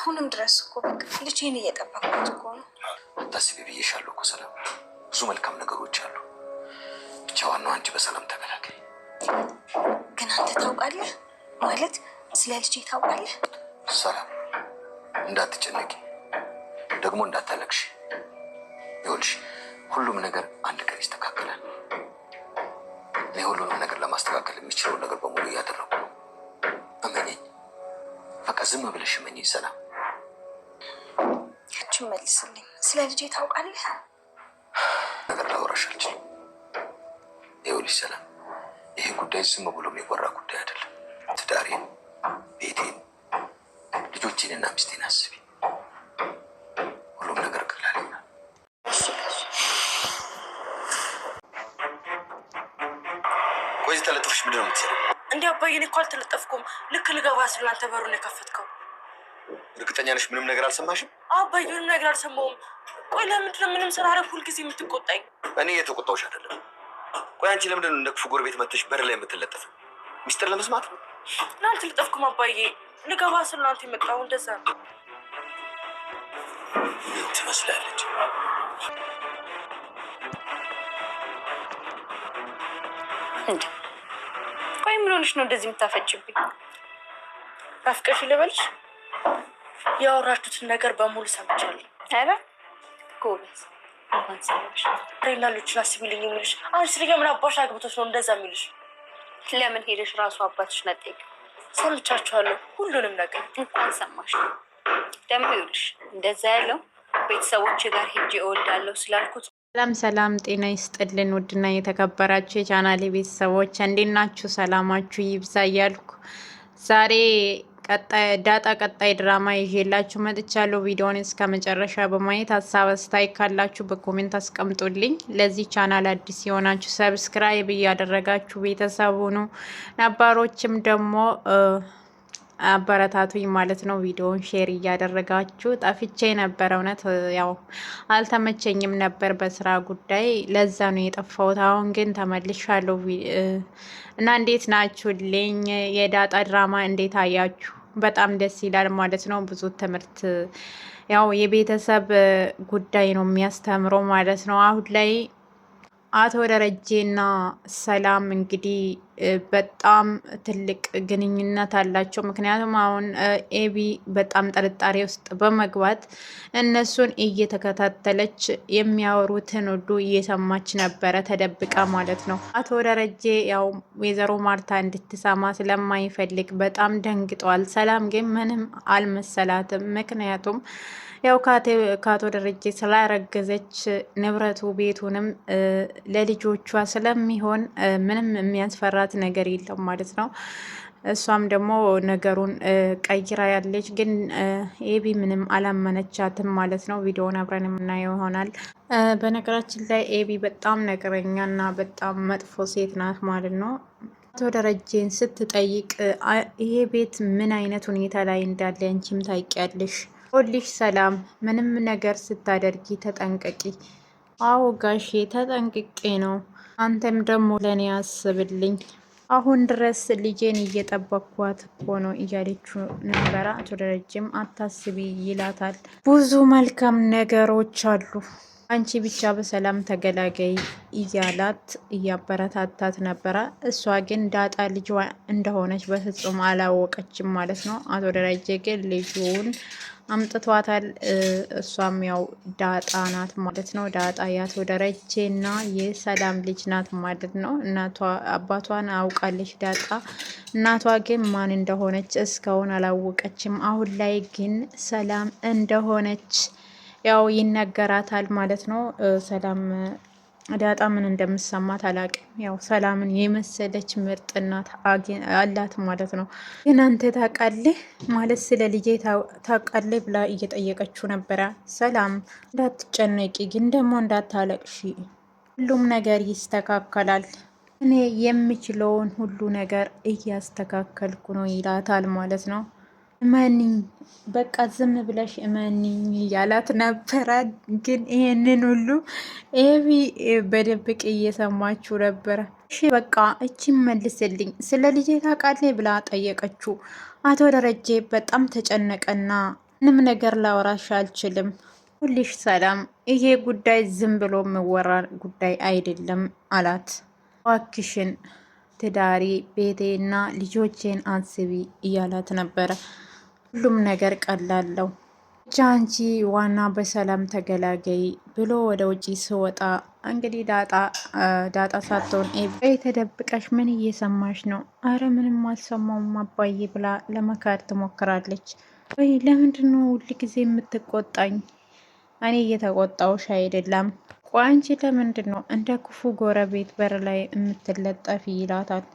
እስካሁንም ድረስ እኮ በቃ ልጄን እየጠበቅኩት እኮ ነው። አታስቢ ብዬሻለሁ እኮ ሰላም፣ ብዙ መልካም ነገሮች አሉ። ብቻ ዋናው አንቺ በሰላም ተገላገይ። ግን አንተ ታውቃለህ ማለት ስለ ልጄ ታውቃለህ? ሰላም እንዳትጨነቂ፣ ደግሞ እንዳታለቅሽ። ይኸውልሽ ሁሉም ነገር አንድ ቀን ይስተካከላል። እኔ ሁሉንም ነገር ለማስተካከል የሚችለውን ነገር በሙሉ እያደረኩ ነው። እመኚኝ፣ በቃ ዝም ብለሽ እመኚኝ ሰላም። ያችን መልስልኝ። ስለ ልጄ ታውቃለህ? ነገር ላወራሽ አልችልም። ይኸውልሽ ሰላም፣ ይሄ ጉዳይ ዝም ብሎ የሚወራ ጉዳይ አይደለም። ትዳሬን፣ ቤቴን፣ ልጆቼንና ሚስቴን አስቢ። ሁሉም ነገር ቀላል ይሆናል። ቆይ ተለጥፈሽ ምንድን ነው የምትሰሪው? እንዲህ አባዬ፣ እኔ እኮ አልተለጠፍኩም። ልክ ልገባ ስል አንተ በሩን የከፈትከው። እርግጠኛ ነሽ ምንም ነገር አልሰማሽም? አባዬ ምንም ነገር አልሰማሁም። ቆይ ለምንድን ነው ምንም ስላደረግ ሁልጊዜ የምትቆጣኝ? እኔ እየተቆጣሁሽ አይደለም። ቆይ አንቺ ለምንድን ነው እንደ ክፉ ጎረቤት መጥተሽ በር ላይ የምትለጠፍ? ሚስጥር ለመስማት ነው? ለአንተ ልጠፍኩም አባዬ። ልገባ ስል አንተ የመጣው እንደዛ ነው። ምን ትመስላለች? ቆይ ምን ሆነሽ ነው እንደዚህ የምታፈጭብኝ? አፍቀሽ ልበልሽ? ያወራችሁትን ነገር በሙሉ ሰምቻለሁ። ኧረ ጎበዝ፣ እንኳን ሰማሽ። ሬላሎችን አስቢልኝ የሚልሽ አንቺ ስልጋ ምን አባሽ አግብቶች ነው እንደዛ የሚልሽ? ለምን ሄደሽ ራሱ አባትሽ ነጠይቅ? ሰምቻችኋለሁ ሁሉንም ነገር። እንኳን ሰማሽ። ደግሞ ይኸውልሽ እንደዛ ያለው ቤተሰቦች ጋር ሄጄ እወልዳለሁ ስላልኩት። ሰላም ጤና ይስጥልን። ውድና የተከበራችሁ የቻናሌ ቤተሰቦች እንዴት ናችሁ? ሰላማችሁ ይብዛ እያልኩ ዛሬ ዳጣ ቀጣይ ድራማ ይዤላችሁ መጥቻለሁ። ቪዲዮውን እስከ መጨረሻ በማየት ሀሳብ አስተያየት ካላችሁ በኮሜንት አስቀምጡልኝ። ለዚህ ቻናል አዲስ የሆናችሁ ሰብስክራይብ እያደረጋችሁ ቤተሰብ ሁኑ። ነባሮችም ደግሞ አበረታቱኝ ማለት ነው። ቪዲዮውን ሼር እያደረጋችሁ። ጠፍቼ ነበር፣ እውነት ያው አልተመቸኝም ነበር በስራ ጉዳይ፣ ለዛ ነው የጠፋሁት። አሁን ግን ተመልሻለሁ እና እንዴት ናችሁልኝ? የዳጣ ድራማ እንዴት አያችሁ? በጣም ደስ ይላል ማለት ነው። ብዙ ትምህርት ያው የቤተሰብ ጉዳይ ነው የሚያስተምረው ማለት ነው። አሁን ላይ አቶ ደረጀና ሰላም እንግዲህ በጣም ትልቅ ግንኙነት አላቸው። ምክንያቱም አሁን ኤቢ በጣም ጥርጣሬ ውስጥ በመግባት እነሱን እየተከታተለች የሚያወሩትን ሁሉ እየሰማች ነበረ፣ ተደብቃ ማለት ነው። አቶ ደረጀ ያው ወይዘሮ ማርታ እንድትሰማ ስለማይፈልግ በጣም ደንግጧል። ሰላም ግን ምንም አልመሰላትም። ምክንያቱም ያው ከአቶ ደረጀ ስላረገዘች ንብረቱ ቤቱንም ለልጆቿ ስለሚሆን ምንም የሚያስፈራት ነገር የለም ማለት ነው። እሷም ደግሞ ነገሩን ቀይራ ያለች፣ ግን ኤቢ ምንም አላመነቻትም ማለት ነው። ቪዲዮውን አብረን የምናየው ይሆናል። በነገራችን ላይ ኤቢ በጣም ነገረኛና በጣም መጥፎ ሴት ናት ማለት ነው። አቶ ደረጀን ስትጠይቅ ይሄ ቤት ምን አይነት ሁኔታ ላይ እንዳለ አንቺም ታውቂያለሽ። ሁልሽ ሰላም ምንም ነገር ስታደርጊ ተጠንቀቂ። አዎ ጋሼ ተጠንቅቄ ነው። አንተም ደግሞ ለእኔ አስብልኝ። አሁን ድረስ ልጄን እየጠበኳት እኮ ነው እያለችው ነበረ። አቶ ደረጀም አታስቢ ይላታል። ብዙ መልካም ነገሮች አሉ፣ አንቺ ብቻ በሰላም ተገላገይ እያላት እያበረታታት ነበረ። እሷ ግን ዳጣ ልጇ እንደሆነች በፍጹም አላወቀችም ማለት ነው። አቶ ደረጀ ግን ልጁን አምጥቷታል። እሷም ያው ዳጣ ናት ማለት ነው። ዳጣ የአቶ ደረጀና የሰላም ልጅ ናት ማለት ነው። እናቷ አባቷን አውቃለች ዳጣ። እናቷ ግን ማን እንደሆነች እስካሁን አላወቀችም። አሁን ላይ ግን ሰላም እንደሆነች ያው ይነገራታል ማለት ነው። ሰላም ዳጣ ምን እንደምሰማት አላውቅም። ያው ሰላምን የመሰለች ምርጥ እናት አላት ማለት ነው። ግን አንተ ታውቃለህ ማለት ስለ ልጄ ታውቃለህ ብላ እየጠየቀችው ነበረ። ሰላም እንዳትጨነቂ፣ ግን ደግሞ እንዳታለቅሺ፣ ሁሉም ነገር ይስተካከላል። እኔ የምችለውን ሁሉ ነገር እያስተካከልኩ ነው ይላታል ማለት ነው። እመኒኝ፣ በቃ ዝም ብለሽ እመኒኝ እያላት ነበረ። ግን ይሄንን ሁሉ ኤቢ በደብቅ እየሰማችሁ ነበረ። እሺ በቃ እቺን መልስልኝ፣ ስለ ልጄ ታውቃለህ ብላ ጠየቀችው። አቶ ደረጀ በጣም ተጨነቀና ምንም ነገር ላወራሽ አልችልም። ሁልሽ ሰላም፣ ይሄ ጉዳይ ዝም ብሎ የሚወራ ጉዳይ አይደለም አላት። እባክሽን ትዳሬ፣ ቤቴና ልጆቼን አስቢ እያላት ነበረ። ሁሉም ነገር ቀላለው ብቻ አንቺ ዋና በሰላም ተገላገይ ብሎ ወደ ውጪ ስወጣ እንግዲህ ዳጣ ሳትሆን ተደብቀሽ ምን እየሰማሽ ነው? አረ ምንም አልሰማውም አባዬ ብላ ለመካድ ትሞክራለች። ወይ ለምንድን ነው ሁል ጊዜ የምትቆጣኝ? እኔ እየተቆጣውሽ አይደለም። ቆይ አንቺ ለምንድን ነው እንደ ክፉ ጎረቤት በር ላይ የምትለጠፊ? ይላታል።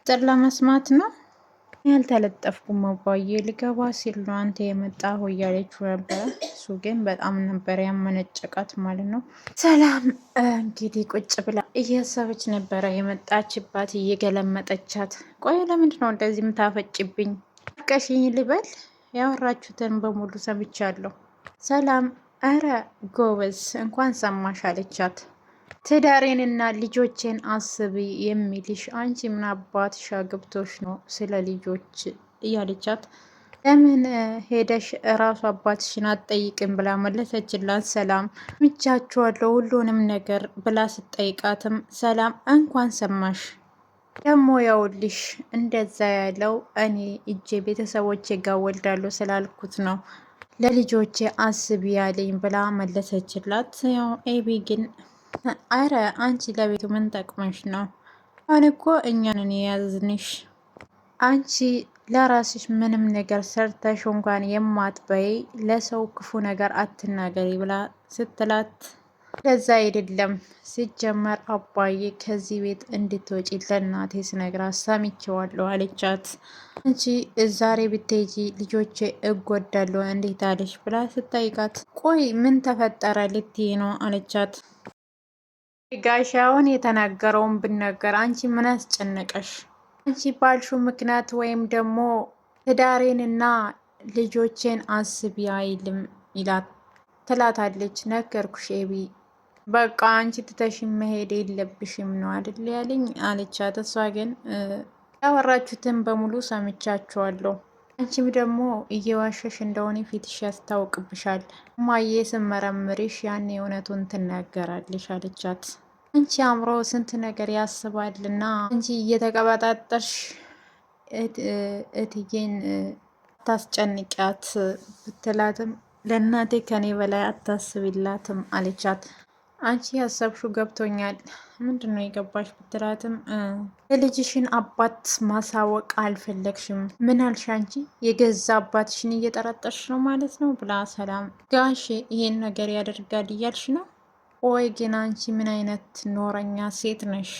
ጥር ለመስማት ነው ያልተለጠፍኩም አባዬ፣ ልገባ ሲል ነው አንተ የመጣሁ እያለችው ነበረ። እሱ ግን በጣም ነበር ያመነጨቃት ማለት ነው። ሰላም እንግዲህ ቁጭ ብላ እያሰበች ነበረ የመጣችባት እየገለመጠቻት። ቆይ ለምንድን ነው እንደዚህ የምታፈጭብኝ? ቀሽኝ ልበል? ያወራችሁትን በሙሉ ሰምቻለሁ። ሰላም አረ ጎበዝ እንኳን ሰማሽ አለቻት። ትዳሬንና ልጆቼን አስቢ የሚልሽ አንቺ ምን አባትሽ አግብቶሽ ነው ስለ ልጆች እያለቻት፣ ለምን ሄደሽ እራሱ አባትሽን አትጠይቅም ብላ መለሰችላት። ሰላም ምቻችኋለሁ ሁሉንም ነገር ብላ ስትጠይቃትም ሰላም እንኳን ሰማሽ ደግሞ ያውልሽ እንደዛ ያለው እኔ እጄ ቤተሰቦቼ ጋር ወልዳለሁ ስላልኩት ነው ለልጆቼ አስቢ ያለኝ ብላ መለሰችላት። ያው ኤቢ ግን አረ አንቺ ለቤቱ ምን ጠቅመሽ ነው? አሁን እኮ እኛንን የያዝንሽ አንቺ ለራስሽ ምንም ነገር ሰርተሽ እንኳን የማትበይ ለሰው ክፉ ነገር አትናገሪ ብላ ስትላት፣ ለዛ አይደለም ሲጀመር አባዬ ከዚህ ቤት እንድትወጪ ለእናቴ ስነግራት ሰምቼዋለሁ አለቻት። አንቺ ዛሬ ብትሄጂ ልጆቼ እጎዳለሁ እንዴት አለሽ ብላ ስጠይቃት፣ ቆይ ምን ተፈጠረ ልትይ ነው አለቻት። ጋሻውን የተናገረውን ብናገር አንቺ ምን አስጨነቀሽ? አንቺ ባልሹ ምክንያት ወይም ደግሞ ትዳሬንና ልጆቼን አስቢ አይልም ትላታለች። ነገርኩሽ ኤቢ በቃ አንቺ ትተሽ መሄድ የለብሽም ነው አይደል ያለኝ አለቻት። እሷ ግን ያወራችሁትን በሙሉ ሰምቻችኋለሁ፣ አንቺም ደግሞ እየዋሸሽ እንደሆነ ፊትሽ ያስታውቅብሻል፣ እማዬ ስመረምርሽ ያኔ እውነቱን ትናገራለሽ አለቻት። አንቺ አእምሮ ስንት ነገር ያስባልና አንቺ እየተቀበጣጠርሽ እትዬን አታስጨንቂያት ብትላትም ለእናቴ ከኔ በላይ አታስቢላትም አለቻት። አንቺ ያሰብሽው ገብቶኛል፣ ምንድን ነው የገባሽ ብትላትም የልጅሽን አባት ማሳወቅ አልፈለግሽም። ምን አልሽ አንቺ? የገዛ አባትሽን እየጠረጠርሽ ነው ማለት ነው ብላ ሰላም፣ ጋሼ ይሄን ነገር ያደርጋል እያልሽ ነው? ወይ ግን አንቺ ምን አይነት ኖረኛ ሴት ነሽ?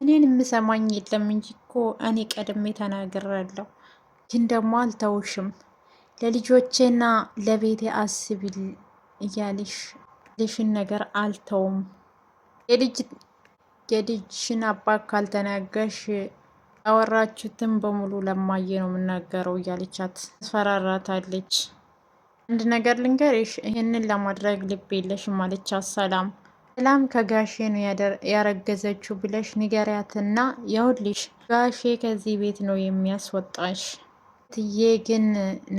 እኔን የምሰማኝ የለም እንጂ እኮ እኔ ቀድሜ ተናግሬያለሁ። ግን ደግሞ አልተውሽም። ለልጆቼና ለቤቴ አስቢል እያልሽ ልሽን ነገር አልተውም። የልጅሽን አባት ካልተናገርሽ ያወራችሁትን በሙሉ ለማየ ነው የምናገረው እያለቻት አስፈራራታለች። አንድ ነገር ልንገርሽ፣ ይህንን ለማድረግ ልብ የለሽም አለቻት ሰላም። ሰላም ከጋሼ ነው ያረገዘችው ብለሽ ንገሪያትና ያውልሽ ጋሼ ከዚህ ቤት ነው የሚያስወጣሽ። ትዬ ግን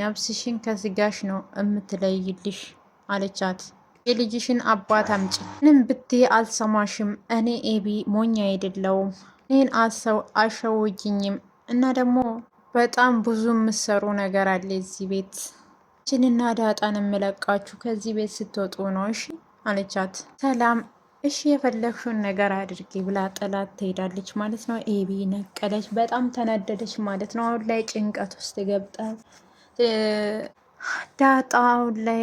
ነፍስሽን ከስጋሽ ነው የምትለይልሽ አለቻት። የልጅሽን አባት አምጪ። ምንም ብትይ አልሰማሽም። እኔ ኤቢ ሞኝ አይደለውም። እኔን አሸውጅኝም እና ደግሞ በጣም ብዙ የምሰሩ ነገር አለ እዚህ ቤት። ችንና ዳጣን የምለቃችሁ ከዚህ ቤት ስትወጡ ነው እሺ አለቻት። ሰላም እሺ የፈለግሽውን ነገር አድርጊ ብላ ጥላት ትሄዳለች ማለት ነው። ኤቢ ነቀለች፣ በጣም ተናደደች ማለት ነው። አሁን ላይ ጭንቀት ውስጥ ገብጣ ዳጣ አሁን ላይ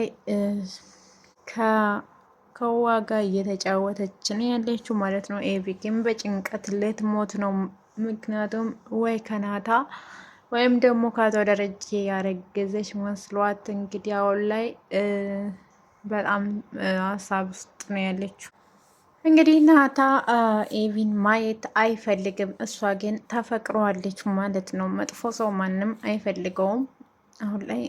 ከዋጋ እየተጫወተች ነው ያለችው ማለት ነው። ኤቢ ግን በጭንቀት ልትሞት ነው። ምክንያቱም ወይ ከናታ ወይም ደግሞ ከአቶ ደረጀ ያረገዘች መስሏት እንግዲህ አሁን ላይ በጣም ሀሳብ ውስጥ ነው ያለችው። እንግዲህ ናታ ኤቪን ማየት አይፈልግም። እሷ ግን ተፈቅረዋለች ማለት ነው። መጥፎ ሰው ማንም አይፈልገውም። አሁን ላይ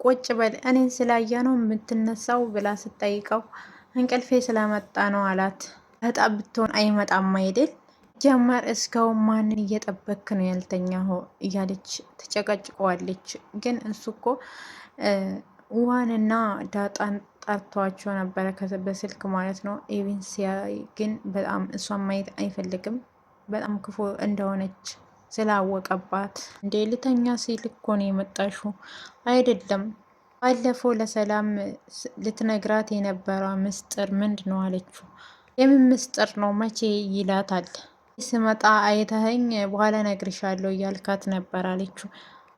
ቁጭ በል እኔን ስላየ ነው የምትነሳው ብላ ስጠይቀው እንቅልፌ ስለመጣ ነው አላት። በጣም ብትሆን አይመጣም አይደል? ጀመር እስካሁን ማንን እየጠበክ ነው ያልተኛው እያለች ትጨቀጭቀዋለች። ግን እሱ እኮ ዋንና ዳጣን ጠርቷቸው ነበረ በስልክ ማለት ነው። ኤቢን ሲያይ ግን በጣም እሷን ማየት አይፈልግም። በጣም ክፉ እንደሆነች ስላወቀባት እንዴ ልተኛ ሲል እኮ ነው የመጣሽው አይደለም? ባለፈው ለሰላም ልትነግራት የነበረው ምስጢር ምንድን ነው አለችው። የምን ምስጢር ነው መቼ ይላታል። ስመጣ አይተኸኝ በኋላ ነግርሻለሁ እያልካት ነበር አለችው።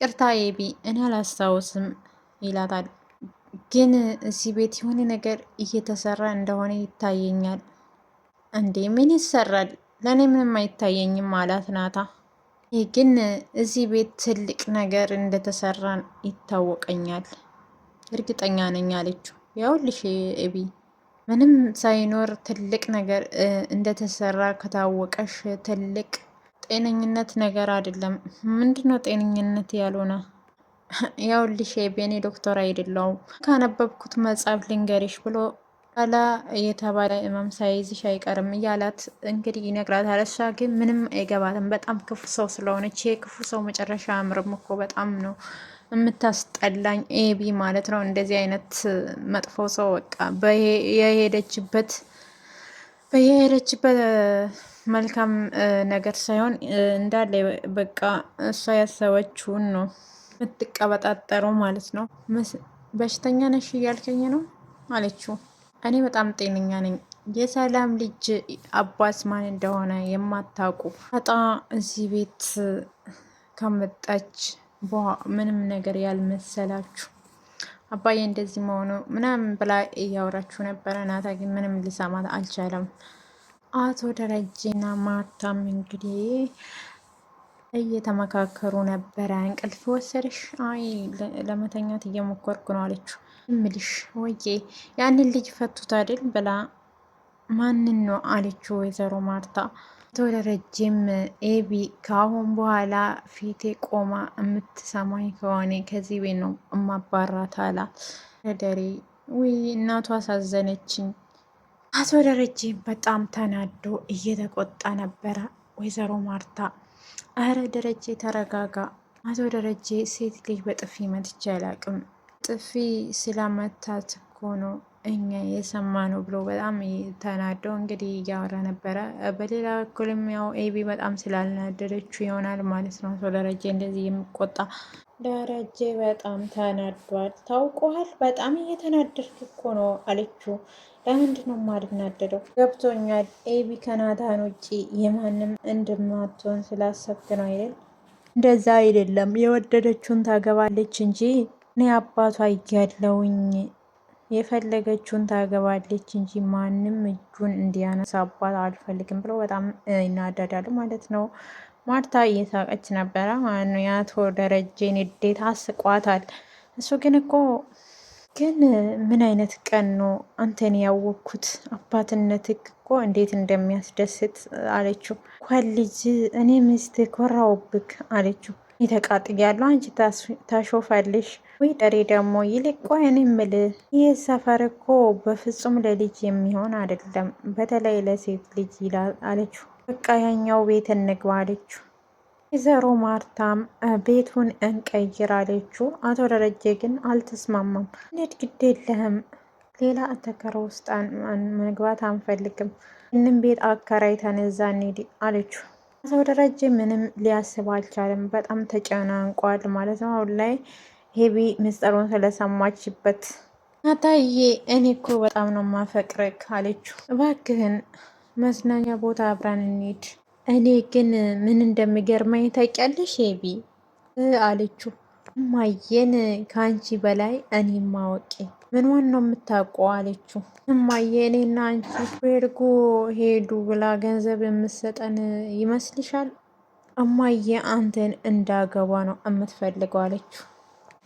ቅርታ ኤቢ እኔ አላስታውስም ይላታል። ግን እዚህ ቤት የሆነ ነገር እየተሰራ እንደሆነ ይታየኛል። እንዴ ምን ይሰራል? ለእኔ ምንም አይታየኝም አላት ናታ። ይህ ግን እዚህ ቤት ትልቅ ነገር እንደተሰራ ይታወቀኛል፣ እርግጠኛ ነኝ አለችው። ያውልሽ ኤቢ ምንም ሳይኖር ትልቅ ነገር እንደተሰራ ከታወቀሽ ትልቅ ጤነኝነት ነገር አይደለም። ምንድነው ጤነኝነት ያልሆነ? ያውልሽ ኤቢ እኔ ዶክተር አይደለሁም፣ ካነበብኩት መጽሐፍ ልንገሪሽ ብሎ ኋላ የተባለ ህመም ሳይዝሽ አይቀርም እያላት እንግዲህ ይነግራታል። እሷ ግን ምንም አይገባትም። በጣም ክፉ ሰው ስለሆነች የክፉ ሰው መጨረሻ አያምርም እኮ በጣም ነው የምታስጠላኝ ኤቢ ማለት ነው። እንደዚህ አይነት መጥፎ ሰው በቃ በየሄደችበት መልካም ነገር ሳይሆን እንዳለ በቃ እሷ ያሰበችውን ነው የምትቀበጣጠረው ማለት ነው። በሽተኛ ነሽ እያልከኝ ነው አለችው። እኔ በጣም ጤነኛ ነኝ። የሰላም ልጅ አባስ ማን እንደሆነ የማታውቁ ፈጣ እዚህ ቤት ከመጣች ምንም ነገር ያልመሰላችሁ አባዬ እንደዚህ መሆኑ ምናምን ብላ እያወራችሁ ነበረ። ናታ ግን ምንም ሊሰማት አልቻለም። አቶ ደረጀና ማርታም እንግዲህ እየተመካከሩ ነበረ። እንቅልፍ ወሰደሽ? አይ ለመተኛት እየሞከርኩ ነው አለችው። እምልሽ ወዬ ያንን ልጅ ፈቱት አይደል ብላ ማንን ነው አለችው ወይዘሮ ማርታ። አቶ ደረጀም ኤቢ ከአሁን በኋላ ፊቴ ቆማ የምትሰማኝ ከሆነ ከዚህ ቤት ነው እማባራት አላት። ደሬ ውይ እናቱ አሳዘነችኝ። አቶ ደረጀ በጣም ተናዶ እየተቆጣ ነበረ። ወይዘሮ ማርታ አረ ደረጀ ተረጋጋ። አቶ ደረጀ ሴት ልጅ በጥፊ መትቼ አላቅም፣ ጥፊ ስለመታት እኮ ነው እኛ የሰማ ነው ብሎ በጣም ተናደው እንግዲህ እያወራ ነበረ። በሌላ በኩልም ያው ኤቢ በጣም ስላልናደደችው ይሆናል ማለት ነው አቶ ደረጀ እንደዚህ የሚቆጣ። ደረጀ በጣም ተናዷል። ታውቀዋል፣ በጣም እየተናደድክ እኮ ነው አለችው። ለምንድን ነው የማልናደደው? ገብቶኛል። ኤቢ ከናታን ውጭ የማንም እንደማትሆን ስላሰብክ ነው አይደል? እንደዛ አይደለም፣ የወደደችውን ታገባለች እንጂ እኔ አባቷ እያለውኝ የፈለገችውን ታገባለች እንጂ ማንም እጁን እንዲያነሳባት አልፈልግም ብሎ በጣም ይናደዳሉ ማለት ነው። ማርታ እየሳቀች ነበረ ማለት ነው። የአቶ ደረጀን ንዴት አስቋታል። እሱ ግን እኮ ግን ምን አይነት ቀን ነው አንተን ያወቅኩት? አባትነትህ እኮ እንዴት እንደሚያስደስት አለችው። እንኳን ልጅ እኔ ሚስት ኮራውብክ አለችው። የተቃጥያለሁ አንቺ ታሾፋለሽ ወይ ደሬ ደግሞ ይልቅ ቆይ እኔ የምልህ ይህ ሰፈር እኮ በፍጹም ለልጅ የሚሆን አይደለም፣ በተለይ ለሴት ልጅ ይላል አለችው። በቃ ያኛው ቤት እንግባ አለችው። ወይዘሮ ማርታም ቤቱን እንቀይር አለችው። አቶ ደረጀ ግን አልተስማማም። እንዴት ግድ የለህም ሌላ ተከራ ውስጥ መግባት አንፈልግም፣ ይህንን ቤት አከራይተን እዛ እንሂድ አለችው። አቶ ደረጀ ምንም ሊያስብ አልቻለም። በጣም ተጨናንቋል ማለት ነው አሁን ላይ ኤቢ ምስጢሩን ስለሰማችበት። ናታዬ እኔ እኮ በጣም ነው ማፈቅርክ አለችው። እባክህን መዝናኛ ቦታ አብረን እንሂድ። እኔ ግን ምን እንደሚገርመኝ ታውቂያለሽ ኤቢ አለችው። እማዬን ከአንቺ በላይ እኔ ማወቄ ምንዋን ነው የምታውቀው አለችው። እማዬ እኔና አንቺ ቤርጎ ሄዱ ብላ ገንዘብ የምትሰጠን ይመስልሻል? እማዬ አንተን እንዳገባ ነው የምትፈልገው አለችው።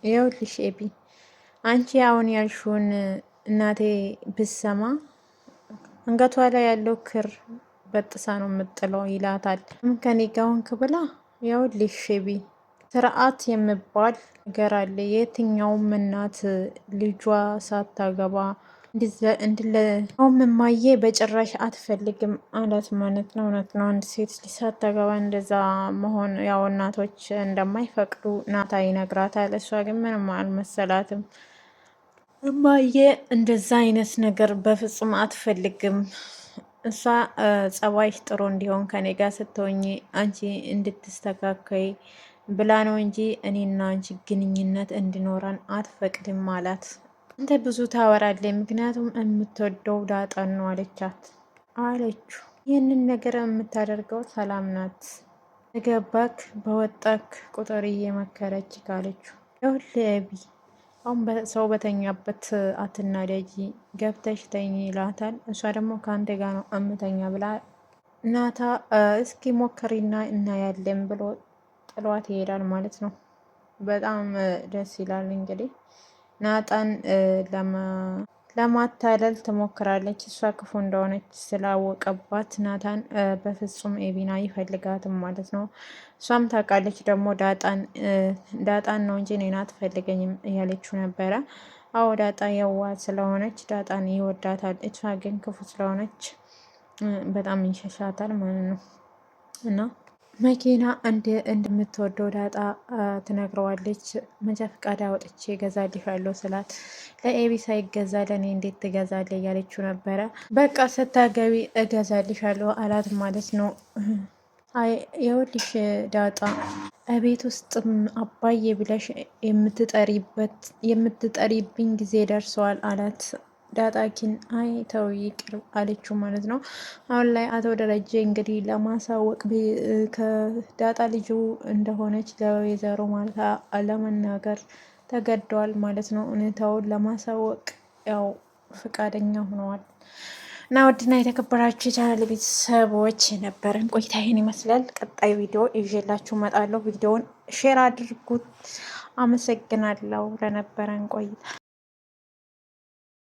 ይኸውልሽ ኤቢ አንቺ አሁን ያልሽውን እናቴ ብሰማ አንገቷ ላይ ያለው ክር በጥሳ ነው የምጥለው ይላታል። ከኔ ጋር ሆንክ ብላ ይኸውልሽ ኤቢ ስርዓት የሚባል ነገር አለ። የትኛውም እናት ልጇ ሳታገባ እንድለውም እማዬ በጭራሽ አትፈልግም አላት ማለት ነው። እውነት ነው። አንድ ሴት ልጅ ሳታገባ እንደዛ መሆን ያው እናቶች እንደማይፈቅዱ ናታ ይነግራታል። እሷ ግን ምንም አልመሰላትም። እማዬ እንደዛ አይነት ነገር በፍጹም አትፈልግም። እሷ ጸባይሽ ጥሩ እንዲሆን ከኔ ጋር ስትሆኚ አንቺ እንድትስተካከይ ብላ ነው እንጂ እኔና አንቺ ግንኙነት እንዲኖረን አትፈቅድም አላት። አንተ ብዙ ታወራለህ፣ ምክንያቱም የምትወደው ዳጣን ነው አለችው። ይህንን ነገር የምታደርገው ሰላም ናት። በገባክ በወጣክ ቁጥር እየመከረች ካለችው ይኸውልህ አሁን ሰው በተኛበት አትናደጂ፣ ገብተሽ ተኝ ይላታል። እሷ ደግሞ ከአንተ ጋር ነው እምተኛ ብላ ናታ እስኪ ሞከሪና እናያለን ብሎ ጥሏት ይሄዳል ማለት ነው። በጣም ደስ ይላል። እንግዲህ ናታን ለማታለል ትሞክራለች። እሷ ክፉ እንደሆነች ስላወቀባት ናታን በፍጹም ኤቢን አይፈልጋትም ማለት ነው። እሷም ታውቃለች ደግሞ ዳጣን ነው እንጂ እኔን አትፈልገኝም እያለችው ነበረ። አዎ ዳጣ የዋህ ስለሆነች ዳጣን ይወዳታል። እሷ ግን ክፉ ስለሆነች በጣም ይሸሻታል ማለት ነው እና መኪና እንደምትወደው ዳጣ ትነግረዋለች። መንጃ ፈቃድ አውጥቼ እገዛልሻለሁ ስላት ለኤቢ ሳይገዛ ለእኔ እንዴት ትገዛለህ እያለችው ነበረ። በቃ ስታገቢ እገዛልሻለሁ አላት ማለት ነው። ይኸውልሽ ዳጣ እቤት ውስጥም አባዬ ብለሽ የምትጠሪብኝ ጊዜ ደርሰዋል አላት። ዳጣኪን አይ ተው ይቅር አለችው ማለት ነው። አሁን ላይ አቶ ደረጀ እንግዲህ ለማሳወቅ ከዳጣ ልጁ እንደሆነች ለወይዘሮ ማርታ ለመናገር ተገደዋል ማለት ነው። ሁኔታውን ለማሳወቅ ያው ፈቃደኛ ሆነዋል። እና ውድና የተከበራችሁ የቻናል ቤተሰቦች የነበረን ቆይታ ይህን ይመስላል። ቀጣይ ቪዲዮ ይዤላችሁ እመጣለሁ። ቪዲዮውን ሼር አድርጉት። አመሰግናለሁ ለነበረን ቆይታ።